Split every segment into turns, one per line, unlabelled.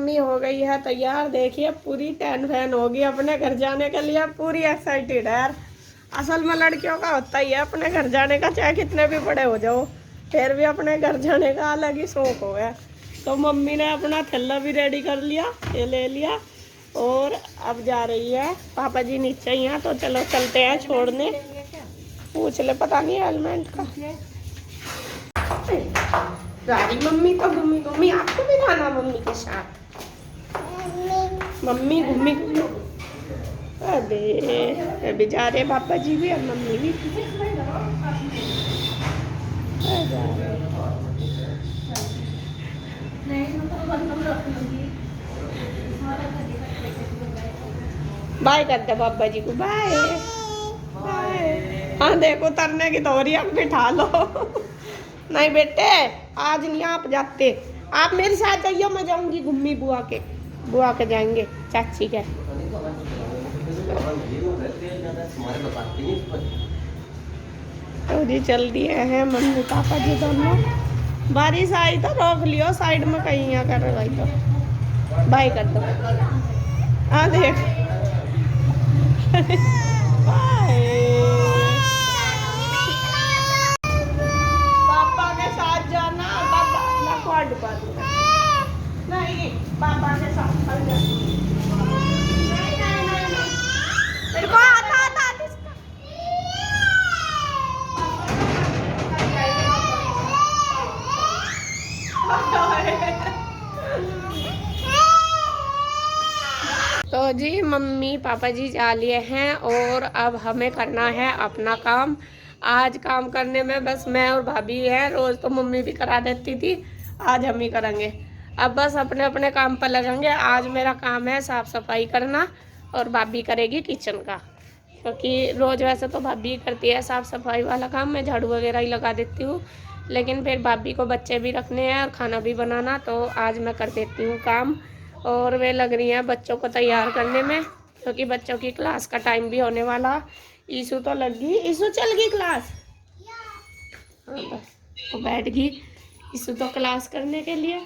Mummy हो गई है तैयार। देखिए पूरी टैन फैन होगी अपने घर जाने के लिए, पूरी एक्साइटेड है। असल में लड़कियों का होता ही है अपने घर जाने का, चाहे कितने भी बड़े हो जाओ फिर भी अपने घर जाने का अलग ही शौक हो गया। तो मम्मी ने अपना थैला भी रेडी कर लिया, ये ले लिया और अब जा रही है। पापा जी नीचे ही हैं तो चलो चलते हैं छोड़ने। पूछ ले, पता नहीं हेलमेट का। सारी मम्मी तो घूमी घूमी, आपको भी जाना मम्मी के साथ? मम्मी घूमी घूमी अबे जा रहे पापा जी भी और मम्मी भी। बाय कर दे पापा जी को, बाय बाय। हाँ देखो उतरने की तोरी, अब बिठा लो। नहीं बेटे आज नहीं आप जाते, आप मेरे साथ जाइए, मैं जाऊंगी घूमी बुआ के जाएंगे चाची के। तो जी चल दिए हैं मम्मी पापा जी दोनों। बारिश आई तो रोक लियो साइड में कहीं, यहाँ कर भाई तो बाय कर दो। हाँ देख पापा के साथ जाना, पापा नहीं पापा के साथ जाना। मेरे को आता तो जी मम्मी पापा जी जा लिए हैं और अब हमें करना है अपना काम। आज काम करने में बस मैं और भाभी हैं, रोज़ तो मम्मी भी करा देती थी, आज हम ही करेंगे। अब बस अपने अपने काम पर लगेंगे। आज मेरा काम है साफ़ सफाई करना और भाभी करेगी किचन का, क्योंकि रोज़ वैसे तो भाभी करती है साफ़ सफाई वाला काम, मैं झाड़ू वगैरह ही लगा देती हूँ, लेकिन फिर भाभी को बच्चे भी रखने हैं और खाना भी बनाना, तो आज मैं कर देती हूँ काम। और वे लग रही हैं बच्चों को तैयार करने में, क्योंकि बच्चों की क्लास का टाइम भी होने वाला। ईशु तो लग गई, ईशु चल गई क्लास, वो बैठ गई ईशु तो क्लास करने के लिए।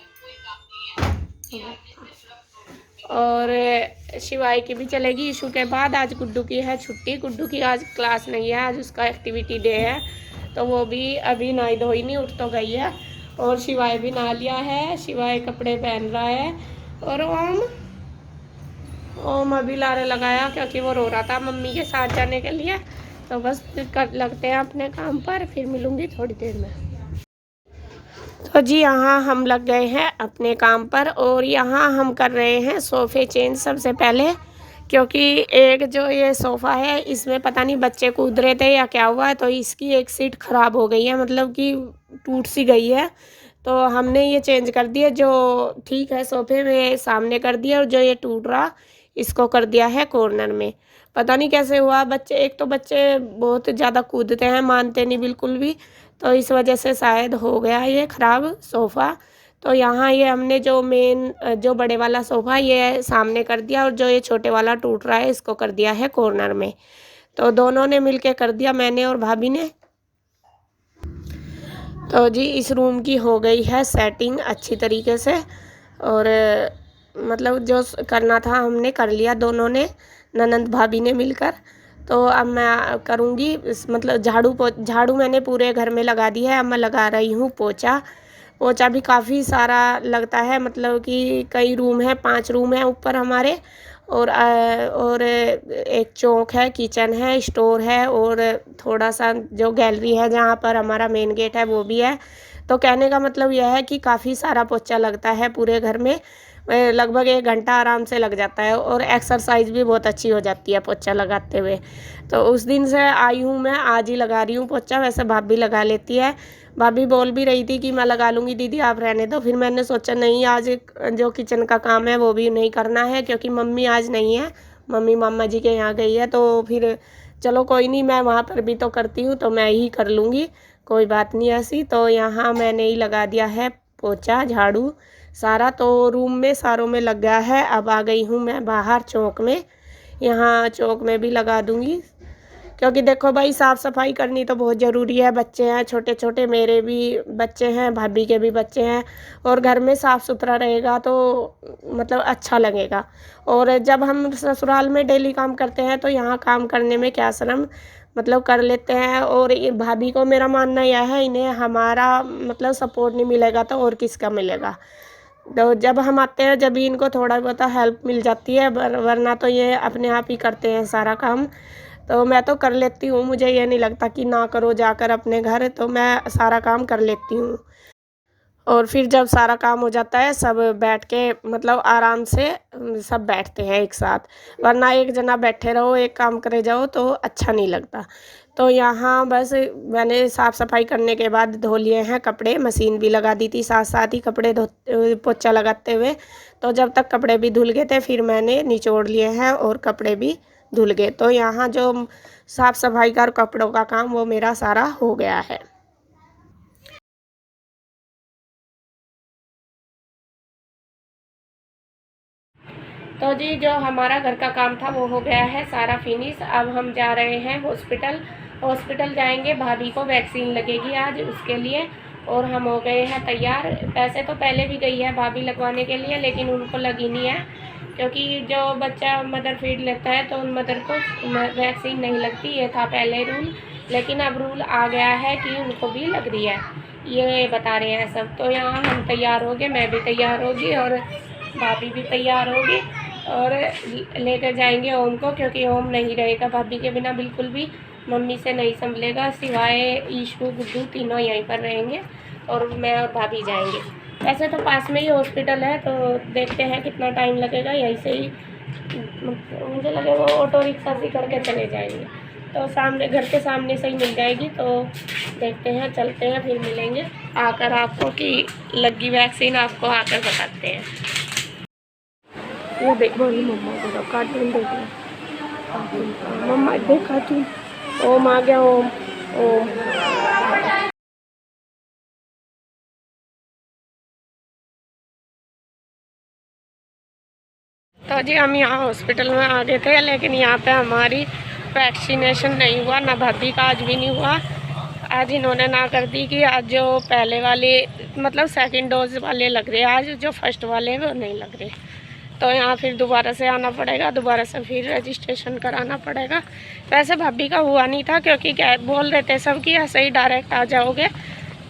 और शिवाई की भी चलेगी ईशु के बाद। आज गुड्डू की है छुट्टी, गुड्डू की आज क्लास नहीं है, आज उसका एक्टिविटी डे है, तो वो भी अभी नहाई धोई नहीं, उठ तो गई है। और शिवाय भी नहा लिया है, शिवाय कपड़े पहन रहा है। और ओम अभी लारे लगाया क्योंकि वो रो रहा था मम्मी के साथ जाने के लिए। तो बस लगते हैं अपने काम पर, फिर मिलूंगी थोड़ी देर में। तो जी यहाँ हम लग गए हैं अपने काम पर और यहाँ हम कर रहे हैं सोफ़े चेंज सबसे पहले, क्योंकि एक जो ये सोफ़ा है इसमें पता नहीं बच्चे कूद रहे थे या क्या हुआ है, तो इसकी एक सीट ख़राब हो गई है, मतलब कि टूट सी गई है। तो हमने ये चेंज कर दिया, जो ठीक है सोफ़े में सामने कर दिया, और जो ये टूट रहा इसको कर दिया है कॉर्नर में। पता नहीं कैसे हुआ, बच्चे एक तो बच्चे बहुत ज़्यादा कूदते हैं, मानते नहीं बिल्कुल भी, तो इस वजह से शायद हो गया ये ख़राब सोफ़ा। तो यहाँ ये हमने जो मेन जो बड़े वाला सोफ़ा ये सामने कर दिया, और जो ये छोटे वाला टूट रहा है इसको कर दिया है कॉर्नर में। तो दोनों ने मिलके कर दिया, मैंने और भाभी ने। तो जी इस रूम की हो गई है सेटिंग अच्छी तरीके से, और मतलब जो करना था हमने कर लिया, दोनों ने, ननंद भाभी ने मिलकर। तो अब मैं करूँगी मतलब झाड़ू मैंने पूरे घर में लगा दी है, अब मैं लगा रही हूँ पोछा भी काफ़ी सारा लगता है, मतलब कि कई रूम है, 5 रूम है ऊपर हमारे, और एक चौक है, किचन है, स्टोर है, और थोड़ा सा जो गैलरी है जहाँ पर हमारा मेन गेट है वो भी है। तो कहने का मतलब यह है कि काफ़ी सारा पोछा लगता है पूरे घर में, लगभग 1 घंटा आराम से लग जाता है, और एक्सरसाइज भी बहुत अच्छी हो जाती है पोछा लगाते हुए। तो उस दिन से आई हूँ मैं, आज ही लगा रही हूँ पोछा, वैसे भाभी लगा लेती है। भाभी बोल भी रही थी कि मैं लगा लूँगी दीदी आप रहने दो, फिर मैंने सोचा नहीं, आज जो किचन का काम है वो भी नहीं करना है, क्योंकि मम्मी आज नहीं है, मम्मी मामा जी के यहाँ गई है, तो फिर चलो कोई नहीं, मैं वहाँ पर भी तो करती हूँ तो मैं ही कर लूँगी, कोई बात नहीं ऐसी। तो यहाँ मैंने ही लगा दिया है पोछा झाड़ू सारा, तो रूम में सारों में लग गया है। अब आ गई हूँ मैं बाहर चौक में, यहाँ चौक में भी लगा दूँगी, क्योंकि देखो भाई साफ़ सफाई करनी तो बहुत ज़रूरी है। बच्चे हैं छोटे छोटे, मेरे भी बच्चे हैं, भाभी के भी बच्चे हैं, और घर में साफ़ सुथरा रहेगा तो मतलब अच्छा लगेगा। और जब हम ससुराल में डेली काम करते हैं तो यहाँ काम करने में क्या शर्म, मतलब कर लेते हैं। और ये भाभी को मेरा मानना यह है, इन्हें हमारा मतलब सपोर्ट नहीं मिलेगा तो और किसका मिलेगा। तो जब हम आते हैं जब भी इनको थोड़ा बहुत हेल्प मिल जाती है, वरना तो ये अपने आप ही करते हैं सारा काम। तो मैं तो कर लेती हूँ, मुझे ये नहीं लगता कि ना करो जाकर अपने घर, तो मैं सारा काम कर लेती हूँ। और फिर जब सारा काम हो जाता है सब बैठ के मतलब आराम से सब बैठते हैं एक साथ, वरना एक जना बैठे रहो एक काम करे जाओ तो अच्छा नहीं लगता। तो यहाँ बस मैंने साफ़ सफाई करने के बाद धो लिए हैं कपड़े, मशीन भी लगा दी थी साथ साथ ही कपड़े पोछा लगाते हुए। तो जब तक कपड़े भी धुल गए थे फिर मैंने निचोड़ लिए हैं और कपड़े भी धुल गए। तो यहाँ जो साफ़ सफाई का और कपड़ों का काम वो मेरा सारा हो गया है। तो जी जो हमारा घर का काम था वो हो गया है सारा फिनिश। अब हम जा रहे हैं हॉस्पिटल। हॉस्पिटल जाएंगे, भाभी को वैक्सीन लगेगी आज, उसके लिए। और हम हो गए हैं तैयार। वैसे तो पहले भी गई है भाभी लगवाने के लिए, लेकिन उनको लगी नहीं है, क्योंकि जो बच्चा मदर फीड लेता है तो उन मदर को वैक्सीन नहीं लगती, ये था पहले रूल। लेकिन अब रूल आ गया है कि उनको भी लग रही है, ये बता रहे हैं सब। तो यहाँ हम तैयार हो गए, मैं भी तैयार होगी और भाभी भी तैयार होगी, और लेकर जाएंगे ओम को, क्योंकि ओम नहीं रहेगा भाभी के बिना बिल्कुल भी, मम्मी से नहीं संभलेगा। सिवाय ईशू गुड्डू तीनों यहीं पर रहेंगे और मैं और भाभी जाएंगे। वैसे तो पास में ही हॉस्पिटल है, तो देखते हैं कितना टाइम लगेगा। यहीं से ही मुझे लगे वो ऑटो रिक्शा से करके चले जाएंगे, तो सामने घर के सामने से ही मिल जाएगी। तो देखते हैं, चलते हैं, फिर मिलेंगे आकर आपको कि लगी वैक्सीन, आपको आकर बताते हैं। ये देख बोली मम्मा को, कार्टून देख लो, कार्टून मम्मा देख कार्टून। ओम आ गया, ओम ओम। तो जी हम यहाँ हॉस्पिटल में आ गए थे, लेकिन यहाँ पे हमारी वैक्सीनेशन नहीं हुआ, ना भाभी का आज भी नहीं हुआ। आज इन्होंने ना कर दी कि आज जो पहले वाले मतलब सेकंड डोज वाले लग रहे हैं, आज जो फर्स्ट वाले वो नहीं लग रहे। तो यहाँ फिर दोबारा से आना पड़ेगा, दोबारा से फिर रजिस्ट्रेशन कराना पड़ेगा। वैसे भाभी का हुआ नहीं था, क्योंकि क्या बोल रहे थे सब कि ऐसे ही डायरेक्ट आ जाओगे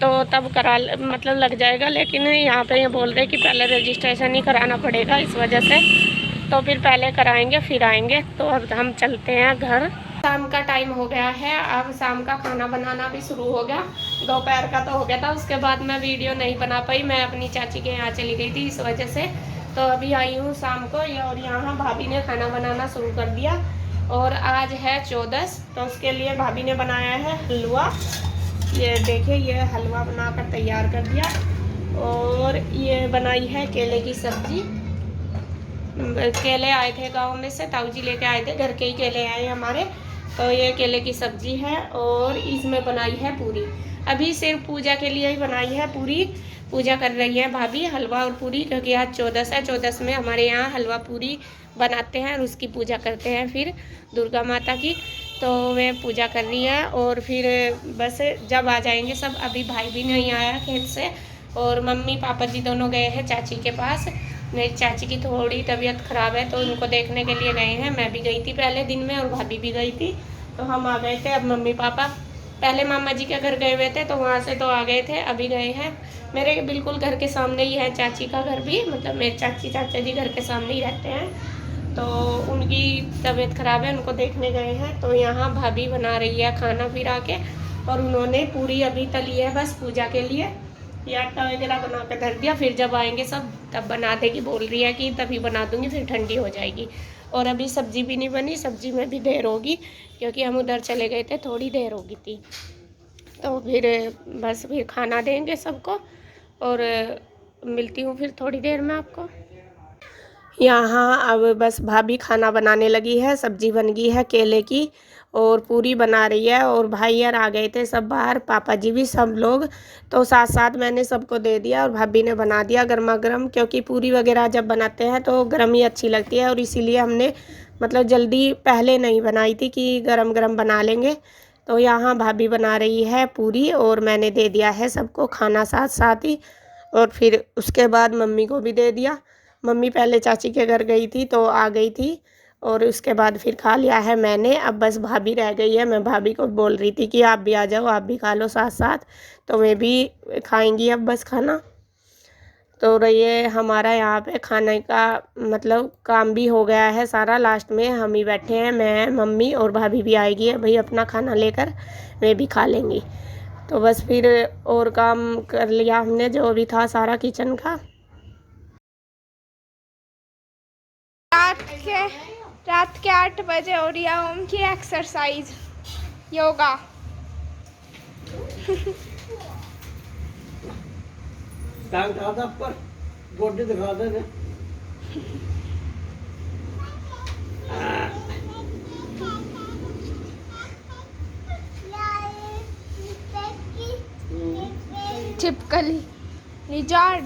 तो तब करा मतलब लग जाएगा। लेकिन यहाँ पे ये बोल रहे कि पहले रजिस्ट्रेशन ही कराना पड़ेगा, इस वजह से तो फिर पहले कराएंगे फिर आएंगे। तो अब हम चलते हैं घर। शाम का टाइम हो गया है, अब शाम का खाना बनाना भी शुरू हो गया। दोपहर का तो हो गया था, उसके बाद मैं वीडियो नहीं बना पाई, मैं अपनी चाची के यहाँ चली गई थी, इस वजह से। तो अभी आई हूँ शाम को, और यहाँ भाभी ने खाना बनाना शुरू कर दिया। और आज है 14, तो उसके लिए भाभी ने बनाया है हलवा। ये देखिए, ये हलवा बनाकर तैयार कर दिया। और ये बनाई है केले की सब्जी। केले आए थे गांव में से, ताऊ जी लेके आए थे, घर के ही केले आए हमारे। तो ये केले की सब्जी है, और इसमें बनाई है पूरी। अभी सिर्फ पूजा के लिए ही बनाई है पूरी। पूजा कर रही है भाभी, हलवा और पूरी, क्योंकि आज 14 है। 14 में हमारे यहाँ हलवा पूरी बनाते हैं और उसकी पूजा करते हैं फिर दुर्गा माता की। तो वे पूजा कर रही है, और फिर बस जब आ जाएंगे सब। अभी भाई भी नहीं आया खेत से, और मम्मी पापा जी दोनों गए हैं चाची के पास। मेरी चाची की थोड़ी तबीयत ख़राब है, तो उनको देखने के लिए गए हैं। मैं भी गई थी पहले दिन में, और भाभी भी गई थी, तो हम आ गए थे। अब मम्मी पापा पहले मामा जी के घर गए हुए थे, तो वहाँ से तो आ गए थे, अभी गए हैं। मेरे बिल्कुल घर के सामने ही है चाची का घर भी, मतलब मेरे चाची चाचा जी घर के सामने ही रहते हैं। तो उनकी तबीयत ख़राब है, उनको देखने गए हैं। तो यहाँ भाभी बना रही है खाना फिर आके, और उन्होंने पूरी अभी तली है बस पूजा के लिए। ये आटा वगैरह बना के धर दिया, फिर जब आएंगे सब तब बना देगी, बोल रही है कि तभी बना दूंगी, फिर ठंडी हो जाएगी। और अभी सब्जी भी नहीं बनी, सब्जी में भी देर होगी, क्योंकि हम उधर चले गए थे, थोड़ी देर होगी थी। तो फिर बस फिर खाना देंगे सबको, और मिलती हूँ फिर थोड़ी देर में आपको। यहाँ अब बस भाभी खाना बनाने लगी है, सब्जी बन गई है केले की, और पूरी बना रही है। और भाई यार आ गए थे सब बाहर, पापा जी भी सब लोग, तो साथ साथ मैंने सबको दे दिया, और भाभी ने बना दिया गर्मा गर्म, क्योंकि पूरी वगैरह जब बनाते हैं तो गर्म ही अच्छी लगती है, और इसीलिए हमने मतलब जल्दी पहले नहीं बनाई थी कि गरम गरम बना लेंगे। तो यहाँ भाभी बना रही है पूरी और मैंने दे दिया है सबको खाना साथ साथ ही। और फिर उसके बाद मम्मी को भी दे दिया। मम्मी पहले चाची के घर गई थी तो आ गई थी और उसके बाद फिर खा लिया है मैंने। अब बस भाभी रह गई है। मैं भाभी को बोल रही थी कि आप भी आ जाओ, आप भी खा लो साथ साथ। तो मैं भी खाएंगी अब बस खाना। तो ये हमारा यहाँ पे खाने का मतलब काम भी हो गया है सारा। लास्ट में हम ही बैठे हैं, मैं मम्मी और भाभी भी आएगी भाई अपना खाना लेकर, वे भी खा लेंगी। तो बस फिर और काम कर लिया हमने जो भी था सारा किचन का।
रात के 8 बजे हो रही है ओम की एक्सरसाइज, योगा।
टांग था पर गोड्डी दिखा दे।
छिपकली लिजार्ड।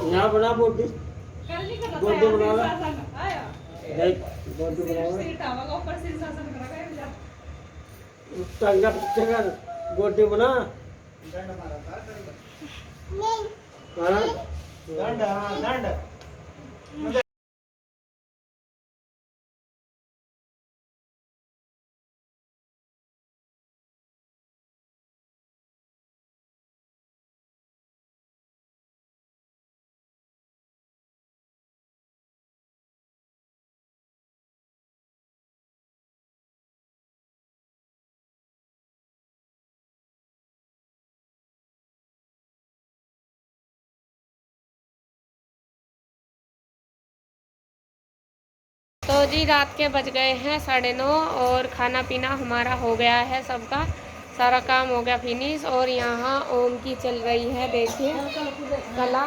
यहाँ बना बोटी, बोटी बना ला, बोटी बना गोटी बना।
तो जी रात के बज गए हैं 9:30 और खाना पीना हमारा हो गया है, सबका सारा काम हो गया फिनिश। और यहाँ ओम की चल रही है, देखिए कला,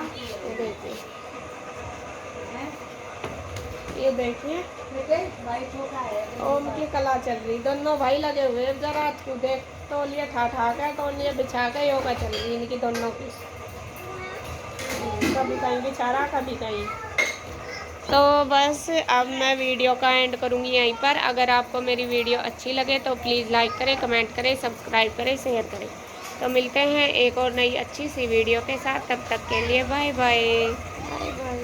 ये देखिए ओम की कला चल रही। दोनों भाई लगे हुए जरा देख, तौलिए ठा कर तौलिए बिछा कर योगा चल रही इनकी दोनों की। कभी कहीं बिछा रहा कभी कहीं। तो बस अब मैं वीडियो का एंड करूँगी यहीं पर। अगर आपको मेरी वीडियो अच्छी लगे तो प्लीज़ लाइक करें, कमेंट करें, सब्सक्राइब करें, शेयर करें। तो मिलते हैं एक और नई अच्छी सी वीडियो के साथ। तब तक के लिए बाय बाय। Bye bye.